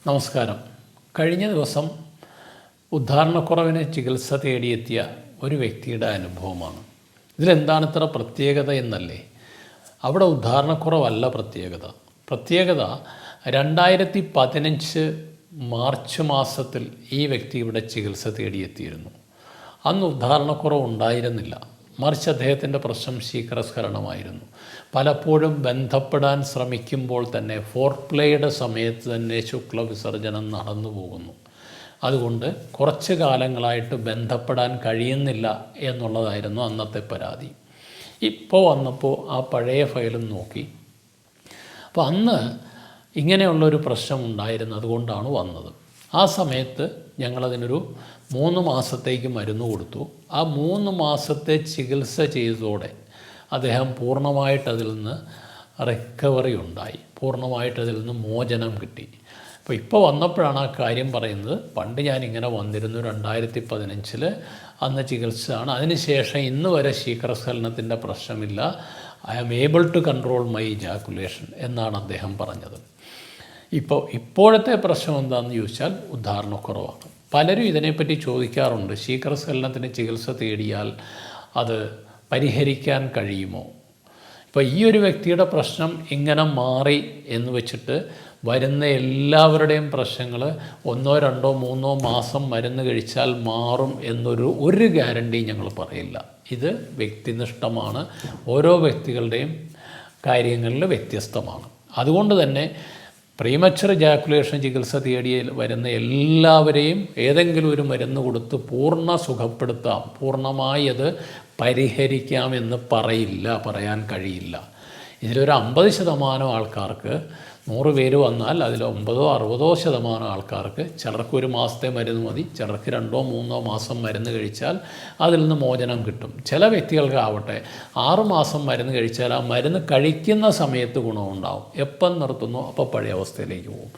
നമസ്കാരം. കഴിഞ്ഞ ദിവസം ഉദ്ധാരണക്കുറവിന് ചികിത്സ തേടിയെത്തിയ ഒരു വ്യക്തിയുടെ അനുഭവമാണ്. ഇതിലെന്താണ് ഇത്ര പ്രത്യേകത എന്നല്ലേ? അവിടെ ഉദ്ധാരണക്കുറവല്ല പ്രത്യേകത 2015 മാർച്ച് മാസത്തിൽ ഈ വ്യക്തി ഇവിടെ ചികിത്സ തേടിയെത്തിയിരുന്നു. അന്ന് ഉദ്ധാരണക്കുറവ് ഉണ്ടായിരുന്നില്ല, മറിച്ച് അദ്ദേഹത്തിൻ്റെ പ്രശ്നം ശീഘ്രസ്ഖലനമായിരുന്നു. പലപ്പോഴും ബന്ധപ്പെടാൻ ശ്രമിക്കുമ്പോൾ തന്നെ ഫോർപ്ലേയുടെ സമയത്ത് തന്നെ ശുക്ലവിസർജനം നടന്നു പോകുന്നു. അതുകൊണ്ട് കുറച്ച് കാലങ്ങളായിട്ട് ബന്ധപ്പെടാൻ കഴിയുന്നില്ല എന്നുള്ളതായിരുന്നു അന്നത്തെ പരാതി. ഇപ്പോൾ വന്നപ്പോൾ ആ പഴയ ഫയലും നോക്കി. അപ്പോൾ അന്ന് ഇങ്ങനെയുള്ളൊരു പ്രശ്നം ഉണ്ടായിരുന്നത് കൊണ്ടാണ് വന്നത്. ആ സമയത്ത് ഞങ്ങളതിനൊരു 3 മാസത്തേക്ക് മരുന്ന് കൊടുത്തു. ആ 3 മാസത്തെ ചികിത്സ ചെയ്തതോടെ അദ്ദേഹം പൂർണ്ണമായിട്ടതിൽ നിന്ന് റിക്കവറി ഉണ്ടായി, പൂർണ്ണമായിട്ടതിൽ നിന്ന് മോചനം കിട്ടി. അപ്പോൾ ഇപ്പോൾ വന്നപ്പോഴാണ് ആ കാര്യം പറയുന്നത്. പണ്ട് ഞാനിങ്ങനെ വന്നിരുന്നു 2015 അന്ന് ചികിത്സയാണ്. അതിനുശേഷം ഇന്ന് വരെ ശീഘ്രസ്ഖലനത്തിൻ്റെ പ്രശ്നമില്ല. I am able to control my ejaculation എന്നാണ് അദ്ദേഹം പറഞ്ഞത്. ഇപ്പോഴത്തെ പ്രശ്നം എന്താണെന്ന് ചോദിച്ചാൽ ഉദ്ധാരണക്കുറവാണ്. പലരും ഇതിനെപ്പറ്റി ചോദിക്കാറുണ്ട്. ശീഘ്രസ്ഖലനത്തിന് ചികിത്സ തേടിയാൽ അത് പരിഹരിക്കാൻ കഴിയുമോ? ഇപ്പോൾ ഈ ഒരു വ്യക്തിയുടെ പ്രശ്നം ഇങ്ങനെ മാറി എന്ന് വെച്ചിട്ട് വരുന്ന എല്ലാവരുടെയും പ്രശ്നങ്ങൾ 1, 2, 3 മാസം മരുന്ന് കഴിച്ചാൽ മാറും ഒരു ഗ്യാരണ്ടി ഞങ്ങൾ പറയില്ല. ഇത് വ്യക്തിനിഷ്ഠമാണ്. ഓരോ വ്യക്തികളുടെയും കാര്യങ്ങളിൽ വ്യത്യസ്തമാണ്. അതുകൊണ്ട് തന്നെ പ്രീമച്വർ ഇജാക്കുലേഷൻ ചികിത്സ തേടി വരുന്ന എല്ലാവരെയും ഏതെങ്കിലും ഒരു മരുന്ന് കൊടുത്ത് സുഖപ്പെടുത്താം, പൂർണ്ണമായി അത് പരിഹരിക്കാമെന്ന് പറയാൻ കഴിയില്ല. ഇതിലൊരു 50% ആൾക്കാർക്ക് 100 പേര് വന്നാൽ അതിൽ 50-60% ആൾക്കാർക്ക് ചിലർക്ക് 1 മാസത്തെ മരുന്ന് മതി, ചിലർക്ക് 2-3 മാസം മരുന്ന് കഴിച്ചാൽ അതിൽ നിന്ന് മോചനം കിട്ടും. ചില വ്യക്തികൾക്കാവട്ടെ 6 മാസം മരുന്ന് കഴിച്ചാൽ ആ മരുന്ന് കഴിക്കുന്ന സമയത്ത് ഗുണമുണ്ടാവും, എപ്പം നിർത്തുന്നു അപ്പോൾ പഴയ അവസ്ഥയിലേക്ക് പോകും.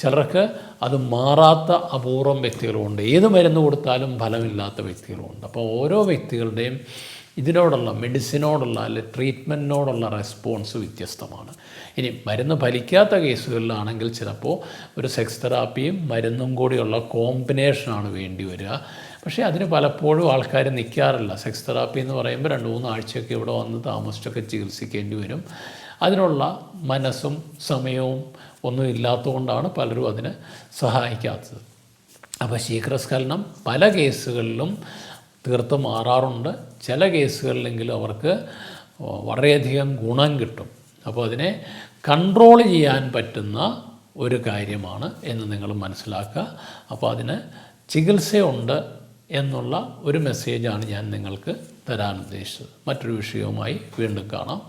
ചിലർക്ക് അത് മാറാത്ത അപൂർവം വ്യക്തികളുമുണ്ട്. ഏത് മരുന്ന് കൊടുത്താലും ഫലമില്ലാത്ത വ്യക്തികളുമുണ്ട്. അപ്പോൾ ഓരോ വ്യക്തികളുടെയും ഇതിനോടുള്ള മെഡിസിനോടുള്ള അല്ലെങ്കിൽ ട്രീറ്റ്മെൻറ്റിനോടുള്ള റെസ്പോൺസ് വ്യത്യസ്തമാണ്. ഇനി മരുന്ന് ഫലിക്കാത്ത കേസുകളിലാണെങ്കിൽ ചിലപ്പോൾ ഒരു സെക്സ് തെറാപ്പിയും മരുന്നും കൂടിയുള്ള കോമ്പിനേഷനാണ് വേണ്ടി വരിക. പക്ഷേ അതിന് പലപ്പോഴും ആൾക്കാർ നിൽക്കാറില്ല. സെക്സ് തെറാപ്പി എന്ന് പറയുമ്പോൾ 2-3 ആഴ്ചയൊക്കെ ഇവിടെ വന്ന് താമസിച്ചൊക്കെ ചികിത്സിക്കേണ്ടി വരും. അതിനുള്ള മനസ്സും സമയവും ഒന്നും ഇല്ലാത്തതുകൊണ്ടാണ് പലരും അതിന് സഹായിക്കാത്തത്. അപ്പോൾ ശീഘ്രസ്ഖലനം പല കേസുകളിലും തീർത്ത് മാറാറുണ്ട്. ചില കേസുകളിലെങ്കിലും അവർക്ക് വളരെയധികം ഗുണം കിട്ടും. അപ്പോൾ അതിനെ കൺട്രോൾ ചെയ്യാൻ പറ്റുന്ന ഒരു കാര്യമാണ് എന്ന് നിങ്ങൾ മനസ്സിലാക്കുക. അപ്പോൾ അതിന് ചികിത്സയുണ്ട് എന്നുള്ള ഒരു മെസ്സേജാണ് ഞാൻ നിങ്ങൾക്ക് തരാൻ ഉദ്ദേശിച്ചത്. മറ്റൊരു വിഷയവുമായി വീണ്ടും കാണാം.